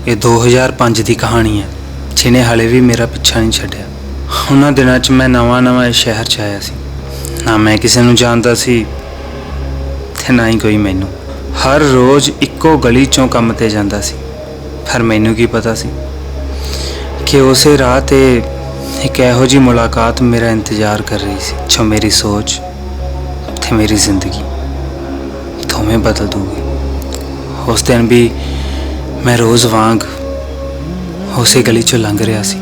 ਇਹ 2005 ਦੀ ਕਹਾਣੀ ਹੈ ਜਿਹਨੇ ਹਾਲੇ ਵੀ ਮੇਰਾ ਪਿੱਛਾ ਨਹੀਂ ਛੱਡਿਆ। ਉਹਨਾਂ ਦਿਨਾਂ 'ਚ ਮੈਂ ਨਵਾਂ ਇਸ ਸ਼ਹਿਰ 'ਚ ਆਇਆ ਸੀ। ਨਾ ਮੈਂ ਕਿਸੇ ਨੂੰ ਜਾਣਦਾ ਸੀ ਤੇ ਨਾ ਹੀ ਕੋਈ ਮੈਨੂੰ। ਹਰ ਰੋਜ਼ ਇੱਕੋ ਗਲੀ 'ਚੋਂ ਕੰਮ 'ਤੇ ਜਾਂਦਾ ਸੀ, ਪਰ ਮੈਨੂੰ ਕੀ ਪਤਾ ਸੀ ਕਿ ਉਸੇ ਰਾਹ 'ਤੇ ਇੱਕ ਇਹੋ ਜਿਹੀ ਮੁਲਾਕਾਤ ਮੇਰਾ ਇੰਤਜ਼ਾਰ ਕਰ ਰਹੀ ਸੀ ਜੋ ਮੇਰੀ ਸੋਚ ਤੇ ਮੇਰੀ ਜ਼ਿੰਦਗੀ ਦੋਵੇਂ ਬਦਲ ਦੂਗੀ। ਉਸ ਦਿਨ ਵੀ ਮੈਂ ਰੋਜ਼ ਵਾਂਗ ਉਸੇ ਗਲੀ 'ਚੋਂ ਲੰਘ ਰਿਹਾ ਸੀ।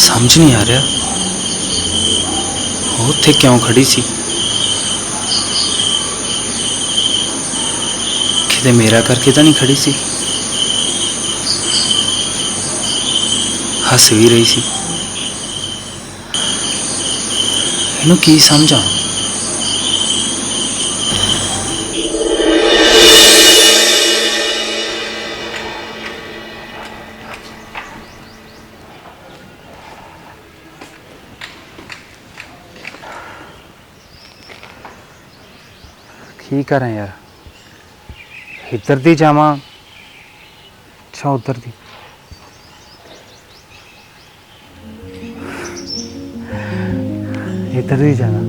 समझ नहीं आ रहा वो उत्थे क्यों खड़ी सी। किते मेरा करके तो नहीं खड़ी सी। हस भी रही सी। इनू की समझा। की करें यार, इधर दी जावा अच्छा उधर दी। इधर ही जाना।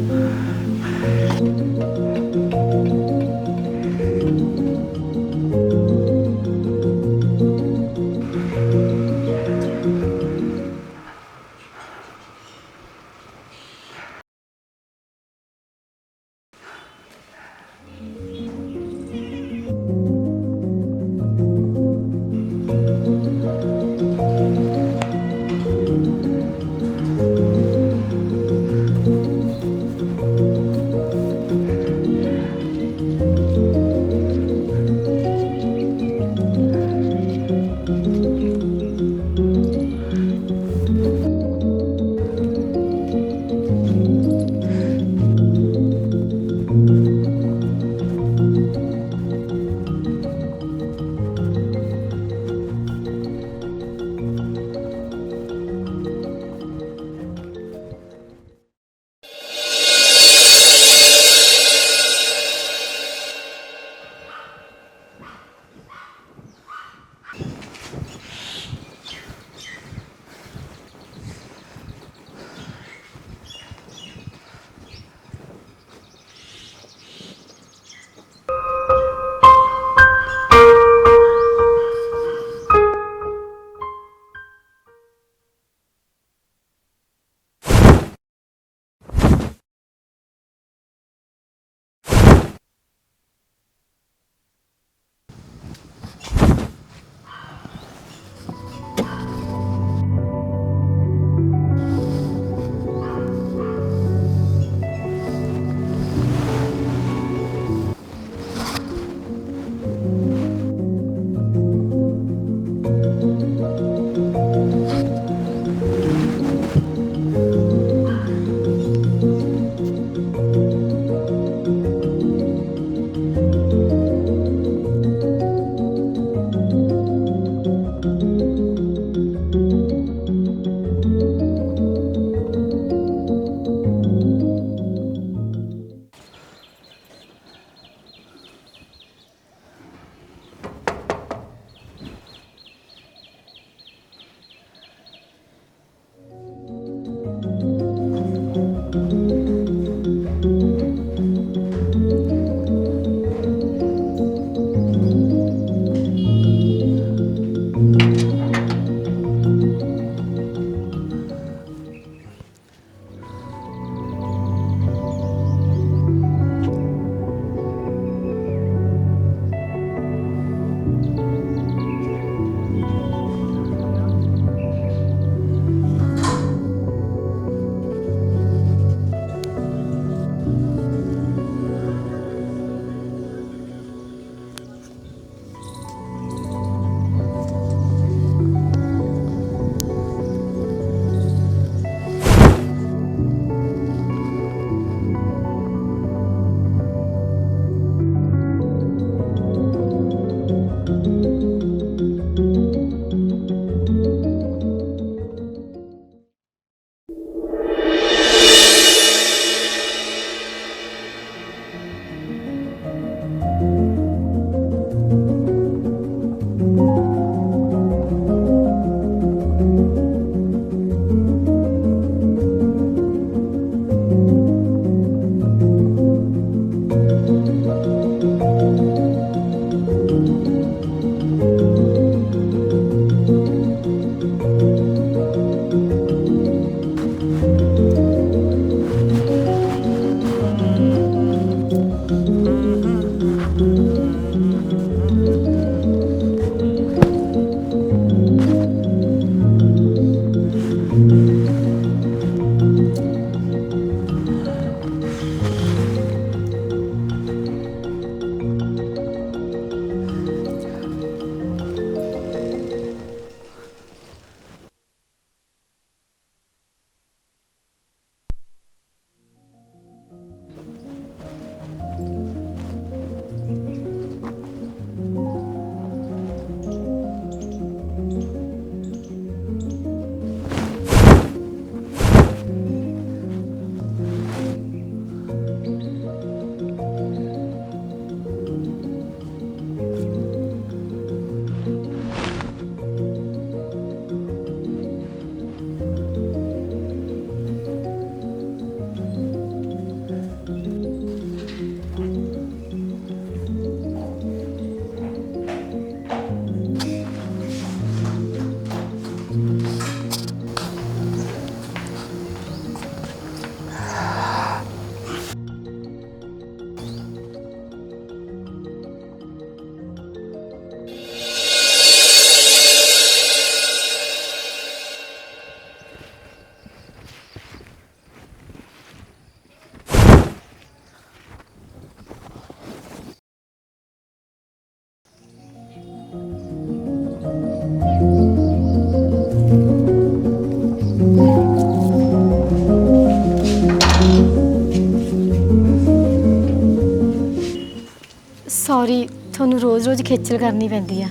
ਰੋਜ਼ ਖੇਚਲ ਕਰਨੀ ਪੈਂਦੀ ਆ।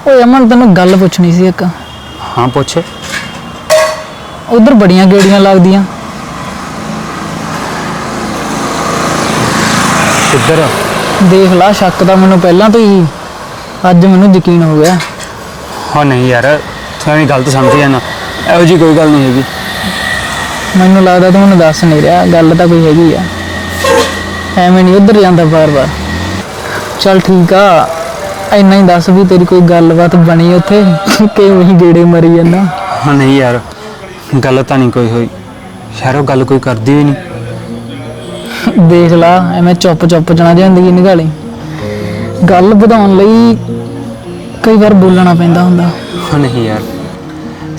ਓਏ ਅਮਨ, ਤੈਨੂੰ ਗੱਲ ਪੁੱਛਣੀ ਸੀ ਇੱਕ। ਹਾਂ ਪੁੱਛ। ਉਧਰ ਬੜੀਆਂ ਗੇੜੀਆਂ ਲੱਗਦੀਆਂ। ਕਿੱਧਰ? ਦੇਖ ਲਾ, ਸ਼ੱਕ ਤਾਂ ਮੈਨੂੰ ਪਹਿਲਾਂ ਤੋਂ ਹੀ, ਅੱਜ ਮੈਨੂੰ ਯਕੀਨ ਹੋ ਗਿਆ। ਹਾਂ ਨਹੀਂ ਯਾਰ, ਤੂੰ ਐਵੇਂ ਗਲਤ ਸਮਝੀ ਜਾਣਾ, ਇਹੋ ਜਿਹੀ ਕੋਈ ਗੱਲ ਨਹੀਂ ਹੈਗੀ। ਮੈਨੂੰ ਲੱਗਦਾ ਤੂੰ ਮੈਨੂੰ ਦੱਸ ਨਹੀਂ ਰਿਹਾ, ਗੱਲ ਤਾਂ ਕੋਈ ਹੈਗੀ ਆ। ਐਵੇਂ ਨਹੀਂ ਉੱਧਰ ਜਾਂਦਾ ਬਾਰ-ਬਾਰ। ਚੱਲ ਠੀਕ ਆ, ਇੰਨਾ ਹੀ ਦੱਸ ਵੀ ਤੇਰੀ ਕੋਈ ਗੱਲਬਾਤ ਬਣੀ ਉੱਥੇ ਕਿ ਉਹੀ ਗੇੜੇ ਮਰੀ ਜਾਂਦਾ। ਹਾਂ ਨਹੀਂ ਯਾਰ, ਗੱਲ ਤਾਂ ਨਹੀਂ ਕੋਈ ਹੋਈ ਯਾਰ, ਉਹ ਗੱਲ ਕੋਈ ਕਰਦੀ ਵੀ ਨਹੀਂ। ਦੇਖ ਲਾ, ਐਵੇਂ ਚੁੱਪ ਜਣਾ ਜ਼ਿੰਦਗੀ ਨਿਕਾਲੀ। ਗੱਲ ਵਧਾਉਣ ਲਈ ਕਈ ਵਾਰ ਬੋਲਣਾ ਪੈਂਦਾ ਹੁੰਦਾ। ਹਾਂ ਨਹੀਂ ਯਾਰ,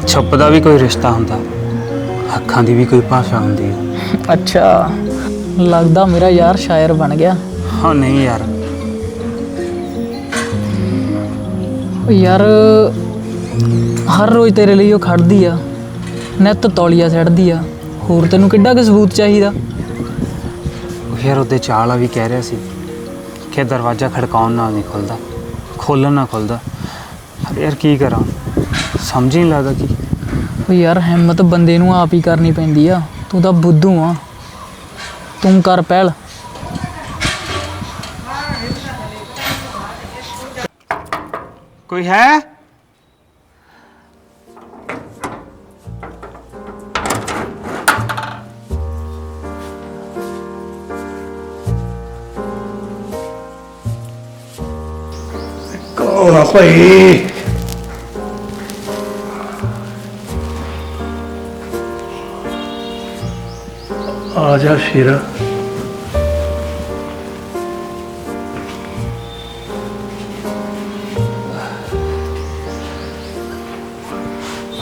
ਛੁੱਪ ਦਾ ਵੀ ਕੋਈ ਰਿਸ਼ਤਾ ਹੁੰਦਾ, ਅੱਖਾਂ ਦੀ ਵੀ ਕੋਈ ਭਾਸ਼ਾ ਹੁੰਦੀ ਹੈ। ਅੱਛਾ, ਲੱਗਦਾ ਮੇਰਾ ਯਾਰ ਸ਼ਾਇਰ ਬਣ ਗਿਆ। ਹਾਂ ਨਹੀਂ ਯਾਰ। ਯਾਰ ਹਰ ਰੋਜ਼ ਤੇਰੇ ਲਈ ਉਹ ਖੜਦੀ ਆ, ਨਿੱਤ ਤੌਲੀਆ ਸਿੱਟਦੀ ਆ, ਹੋਰ ਤੈਨੂੰ ਕਿੱਡਾ ਕੁ ਸਬੂਤ ਚਾਹੀਦਾ? ਯਾਰ ਉਹਦੇ ਚਾਹ ਵਾਲਾ ਵੀ ਕਹਿ ਰਿਹਾ ਸੀ ਕਿ ਦਰਵਾਜ਼ਾ ਖੜਕਾਉਣ ਨਾਲ ਨਹੀਂ ਖੁੱਲਦਾ, ਖੋਲ੍ਹਣ ਨਾਲ ਖੁੱਲਦਾ। ਯਾਰ ਕੀ ਕਰਾਂ, ਸਮਝ ਹੀ ਨਹੀਂ ਲੱਗਦਾ ਕੀ। ਉਹ ਯਾਰ ਹਿੰਮਤ ਬੰਦੇ ਨੂੰ ਆਪ ਹੀ ਕਰਨੀ ਪੈਂਦੀ ਆ। ਤੂੰ ਤਾਂ ਬੁੱਧੂ ਆ, ਤੂੰ ਕਰ ਪਹਿਲ। ਕੋਈ ਹੈ? ਕੌਣ ਆ ਭਾਈ? ਆ ਜਾ ਸ਼ੇਰਾ।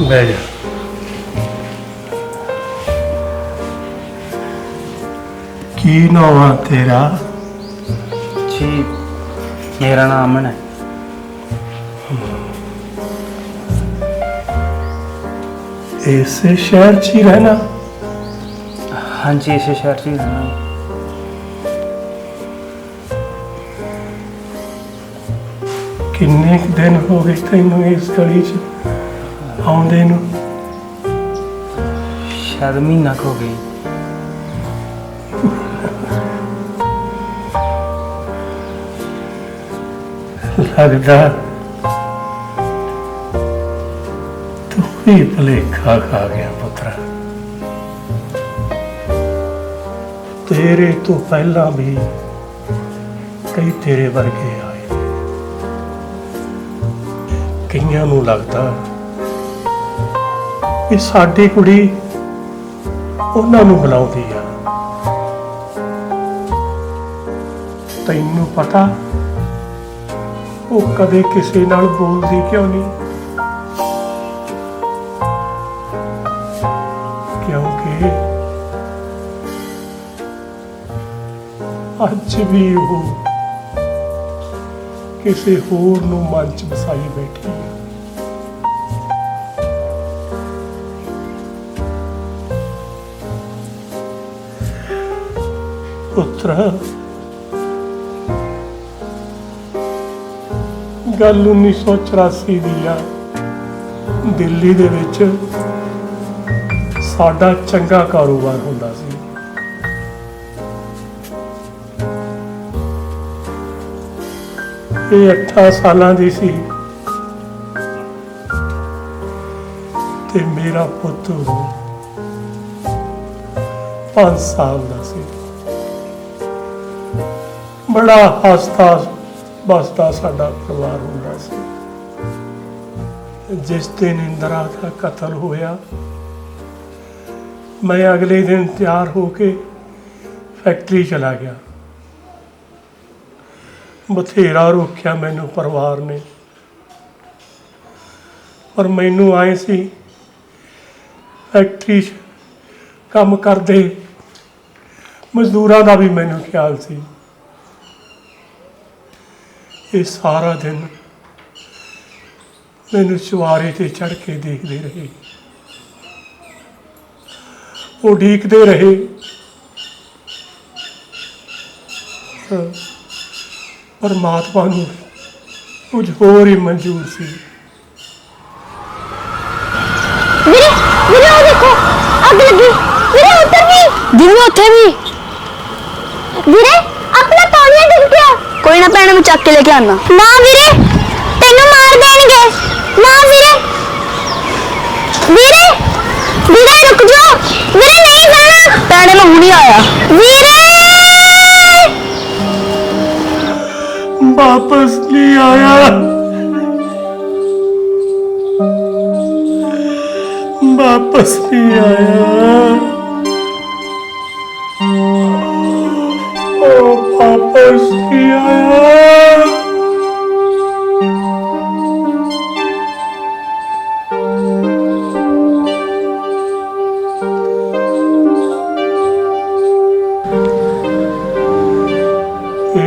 ਬਹਿ ਜਾ। ਕੀ ਨਾਮ ਆ ਤੇਰਾ? ਜੀ ਮੇਰਾ ਨਾਮ ਅਮਨ ਹੈ। ਇਸੇ ਸ਼ਹਿਰ 'ਚ ਹੀ ਰਹਿਣਾ? ਹਾਂਜੀ ਇਸੇ ਸ਼ਹਿਰ 'ਚ ਹੀ ਰਹਿਣਾ। ਕਿੰਨੇ ਕੁ ਦਿਨ ਹੋ ਗਏ ਤੈਨੂੰ ਇਸ ਗਲੀ 'ਚ ਆਉਂਦੇ ਨੂੰ? ਸ਼ਾਇਦ ਮਹੀਨਾ ਕੁ ਹੋ ਗਈ। ਲੱਗਦਾ ਤੂੰ ਵੀ ਭੁਲੇਖਾ ਖਾ ਗਿਆ ਪੁੱਤਰਾ। ਤੇਰੇ ਤੋਂ ਪਹਿਲਾਂ ਵੀ ਕਈ ਤੇਰੇ ਵਰਗੇ ਆਏ। ਕਈਆਂ ਨੂੰ ਲੱਗਦਾ ਕਿ ਸਾਡੀ ਕੁੜੀ ਉਹਨਾਂ ਨੂੰ ਬੁਲਾਉਂਦੀ ਆ। ਤੈਨੂੰ ਪਤਾ ਉਹ ਕਦੇ ਕਿਸੇ ਨਾਲ ਬੋਲਦੀ ਕਿਉਂ ਨਹੀਂ? ਕਿਉਂਕਿ ਅੱਜ ਵੀ ਉਹ ਕਿਸੇ ਹੋਰ ਨੂੰ ਮਨ ਚ ਵਸਾਈ ਬੈਠੀ ਹੈ। ਪੁੱਤਰਾ, ਗੱਲ 1984 ਦੀ ਆ। ਦਿੱਲੀ ਦੇ ਵਿੱਚ ਸਾਡਾ ਚੰਗਾ ਕਾਰੋਬਾਰ ਹੁੰਦਾ ਸੀ। ਇਹ 8 ਸਾਲਾਂ ਦੀ ਸੀ ਤੇ ਮੇਰਾ ਪੁੱਤ 5 ਸਾਲ ਦਾ ਸੀ। ਬੜਾ ਹੱਸਦਾ ਬਸਦਾ ਸਾਡਾ ਪਰਿਵਾਰ ਹੁੰਦਾ ਸੀ। ਜਿਸ ਦਿਨ ਇੰਦਰਾ ਦਾ ਕਤਲ ਹੋਇਆ, ਮੈਂ ਅਗਲੇ ਦਿਨ ਤਿਆਰ ਹੋ ਕੇ ਫੈਕਟਰੀ ਚਲਾ ਗਿਆ। ਬਥੇਰਾ ਰੋਕਿਆ ਮੈਨੂੰ ਪਰਿਵਾਰ ਨੇ, ਪਰ ਮੈਨੂੰ ਆਏ ਸੀ ਫੈਕਟਰੀ 'ਚ ਕੰਮ ਕਰਦੇ ਮਜ਼ਦੂਰਾਂ ਦਾ ਵੀ ਮੈਨੂੰ ਖਿਆਲ ਸੀ। ਇਹ ਸਾਰਾ ਦਿਨ ਮੈਨੂੰ ਚੁਬਾਰੇ ਤੇ ਚੜ ਕੇ ਦੇਖਦੇ ਰਹੇ, ਉਡੀਕਦੇ ਰਹੇ। ਪਰਮਾਤਮਾ ਨੂੰ ਕੁਝ ਹੋਰ ਹੀ ਮਨਜ਼ੂਰ ਸੀ। ਵੀਰੇ ਵੀਰੇ ਉਹ ਦੇਖੋ ਅੱਗ ਲੱਗੀ। ਵੀਰੇ ਉੱਧਰ ਵੀ ਦੀਦੀ ਉੱਥੇ ਵੀ। ਵੀਰੇ ਆਪਣਾ ਤੌਲੀਆ ਡਿੱਗ ਪਿਆ। ਕੋਈ ਨਾ ਭੈਣੇ ਮੈਂ ਚੱਕ ਕੇ ਲੈ ਕੇ ਆਣਾ। ਨਾ ਵੀਰੇ ਤੈਨੂੰ ਮਾਰ ਦੇਣਗੇ। ਨਾ ਵੀਰੇ ਵੀਰੇ ਵੀਰੇ ਰੁਕ ਜਾ। ਵੀਰੇ ਨਹੀਂ ਜਾਣਾ। ਭੈਣੇ ਮੈਂ ਹੁਣੀ ਆਇਆ। ਵੀਰੇ ਵਾਪਸ ਨਹੀਂ ਆਇਆ, ਵਾਪਸ ਨਹੀਂ ਆਇਆ, ਉਹ ਵਾਪਸ ਨਹੀਂ ਆਇਆ।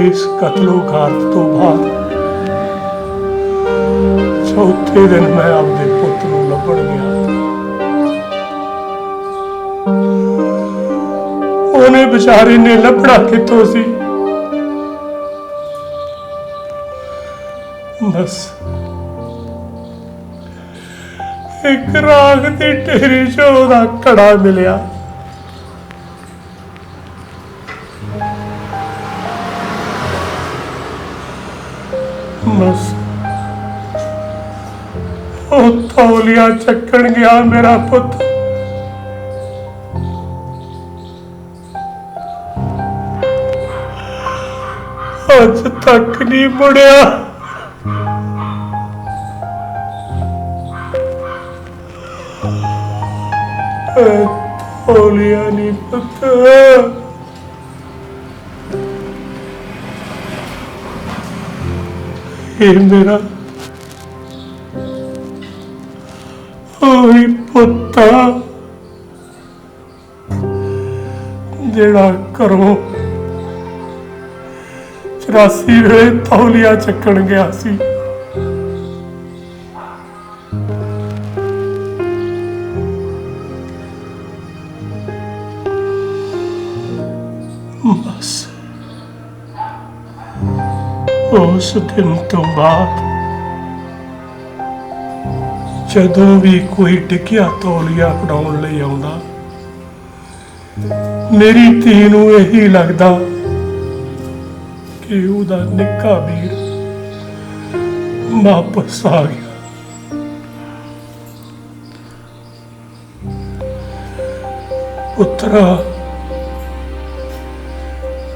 ਇਸ ਕਤਲੋਗਾਰਤ ਤੋਂ ਬਾਅਦ ਚੌਥੇ ਦਿਨ ਮੈਂ ਆਪਦੇ ਪੁੱਤ ਨੂੰ ਲੱਭਣ ਗਿਆ। ਉਹਨੇ ਵਿਚਾਰੇ ਨੇ ਲੱਭਣਾ ਕਿੱਥੋਂ ਸੀ? ਬਸ ਇੱਕ ਰਾਗ ਦੀ ਢੇਰੀ 'ਚ ਉਹਦਾ ਘੜਾ ਮਿਲਿਆ। ਬਸ ਉਹ ਤੌਲੀਆ ਚੱਕਣ ਗਿਆ ਮੇਰਾ ਪੁੱਤ। ਅੱਜ ਤੱਕ ਨਹੀਂ ਮੁੜਿਆ। ਤੌਲੀਆ ਨਹੀਂ ਪੁੱਤ। ਇਹ ਮੇਰਾ ਉਹੀ ਪੁੱਤ ਜਿਹੜਾ ਘਰੋਂ 84 ਵੇਲੇ ਤੌਲੀਆ ਚੱਕਣ ਗਿਆ ਸੀ। ਬਸ ਉਸ ਦਿਨ ਤੋਂ ਬਾਅਦ ਜਦੋਂ ਵੀ ਕੋਈ ਡਿੱਗਿਆ ਤੌਲੀਆ ਫੜਾਉਣ ਲਈ ਆਉਂਦਾ, ਮੇਰੀ ਧੀ ਨੂੰ ਇਹੀ ਲੱਗਦਾ ਕਿ ਉਹਦਾ ਨਿੱਕਾ ਵੀਰ ਵਾਪਸ ਆ ਗਿਆ। ਪੁੱਤਰਾ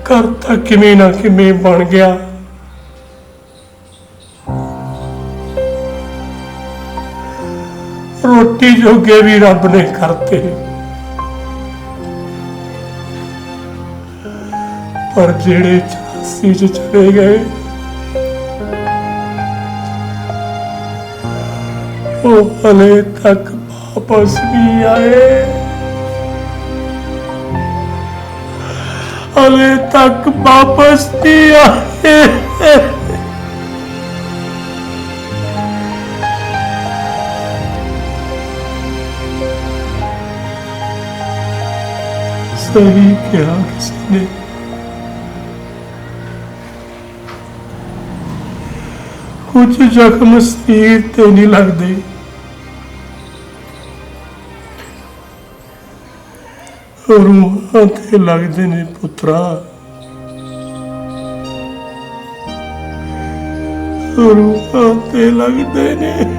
ਘਰ ਤਾਂ ਕਿਵੇਂ ਨਾ ਕਿਵੇਂ ਬਣ ਗਿਆ। ਰੋਟੀ ਜੋਗੇ ਵੀ ਰੱਬ ਨੇ ਕਰਤੇ, ਪਰ ਜਿਹੜੇ 84 ਚ ਚਲੇ ਗਏ ਉਹ ਹਲੇ ਤੱਕ ਵਾਪਸ ਨਹੀਂ ਆਏ। ਹਲੇ ਤੱਕ ਵਾਪਸ ਨਹੀਂ ਆਏ। ਸਹੀ ਕਿਹਾ ਕਿਸੇ ਨੇ, ਕੁਝ ਜ਼ਖਮ ਸਰੀਰ ਤੇ ਨਹੀਂ ਲੱਗਦੇ, ਰੂਹਾਂ ਤੇ ਲੱਗਦੇ ਨੇ ਪੁੱਤਰਾ। ਰੂਹਾਂ ਤੇ ਲੱਗਦੇ ਨੇ।